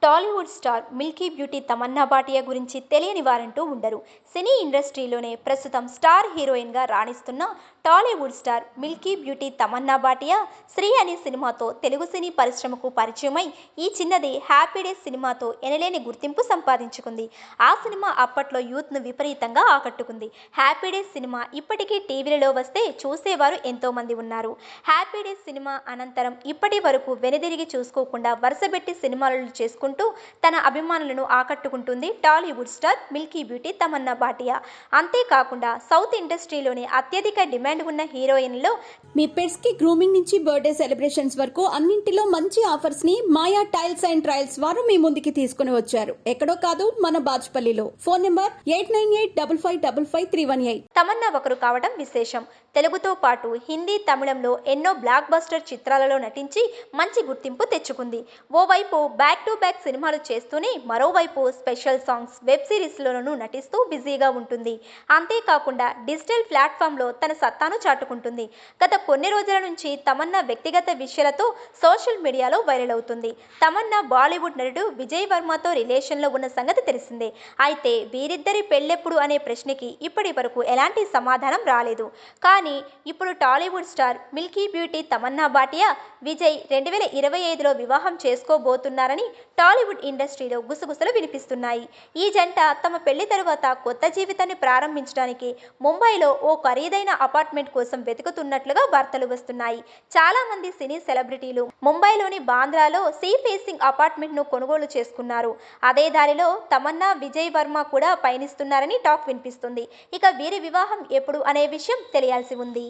Tollywood star milky beauty Tamannaah Bhatia గురించి తెలియని వారంటూ ఉండరు. సినీ ఇండస్ట్రీలోనే ప్రస్తుతం స్టార్ హీరోయిన్గా రాణిస్తున్న Tollywood star milky beauty Tamannaah Bhatia 'Sri' అనే సినిమాతో తెలుగు సినీ పరిశ్రమకు పరిచయమై ఈ చిన్నది 'హ్యాపీ డేస్' సినిమాతో ఎనలేని గుర్తింపు సంపాదించుకుంది. ఆ సినిమా అప్పట్లో యూత్ను విపరీతంగా ఆకట్టుకుంది. 'హ్యాపీ డేస్' సినిమా ఇప్పటికీ టీవీలలో వస్తే చూసేవారు ఎంతోమంది ఉన్నారు. 'హ్యాపీ డేస్' సినిమా అనంతరం ఇప్పటి వరకు వెనుదిరిగి చూసుకోకుండా వరుసబెట్టి సినిమాలను చేసుకుంటూ తన అభిమానులను ఆకట్టుకుంటుంది Tollywood star milky beauty Tamannaah Bhatia. అంతేకాకుండా సౌత్ ఇండస్ట్రీలోనే అత్యధిక డిమాండ్ ఉన్న హీరోయిన్లలో మీ పెట్స్ కి గ్రూమింగ్ నుంచి బర్త్డే సెలబ్రేషన్స్ వరకు అన్నింటిలో మంచి ఆఫర్స్ ని మాయా టైల్స్ అండ్ ట్రయల్స్ వారు మీ ముందుకి తీసుకుని వచ్చారు. ఎక్కడో కాదు, మన బాజ్పల్లిలో. Phone number 8985555318. తమన్నా ఒకరు కావడం విశేషం. తెలుగుతో పాటు హిందీ, తమిళంలో ఎన్నో బ్లాక్ బస్టర్ చిత్రాలలో నటించి మంచి గుర్తింపు తెచ్చుకుంది. ఓవైపు బ్యాక్ టు బ్యాక్ సినిమాలు చేస్తూనే మరోవైపు స్పెషల్ సాంగ్స్, వెబ్ సిరీస్లోనూ నటిస్తూ బిజీగా ఉంటుంది. అంతేకాకుండా డిజిటల్ ప్లాట్ఫామ్లో తన సత్తాను చాటుకుంటుంది. గత కొన్ని రోజుల నుంచి తమన్నా వ్యక్తిగత విషయాలతో సోషల్ మీడియాలో వైరల్ అవుతుంది. తమన్నా బాలీవుడ్ నటుడు విజయ్ వర్మతో రిలేషన్లో ఉన్న సంగతి తెలిసిందే. అయితే వీరిద్దరి పెళ్ళెప్పుడు అనే ప్రశ్నకి ఇప్పటి వరకు ఎలాంటి సమాధానం రాలేదు. కానీ ఇప్పుడు Tollywood star milky beauty Tamannaah Bhatia Vijay 2025లో వివాహం చేసుకోబోతున్నారని టాలీవుడ్ ఇండస్ట్రీలో గుసగుసలు వినిపిస్తున్నాయి. ఈ జంట తమ పెళ్లి తరువాత కొత్త జీవితాన్ని ప్రారంభించడానికి ముంబైలో ఓ ఖరీదైన అపార్ట్మెంట్ కోసం వెతుకుతున్నట్లుగా వార్తలు వస్తున్నాయి. చాలా మంది సినీ సెలబ్రిటీలు ముంబైలోని బాంద్రాలో సీ ఫేసింగ్ అపార్ట్మెంట్ను కొనుగోలు చేసుకున్నారు. అదే దారిలో తమన్నా, విజయ్ వర్మ కూడా పయనిస్తున్నారని టాక్ వినిపిస్తుంది. ఇక వీరి వివాహం ఎప్పుడు అనే విషయం తెలియాల్సి ఉంది.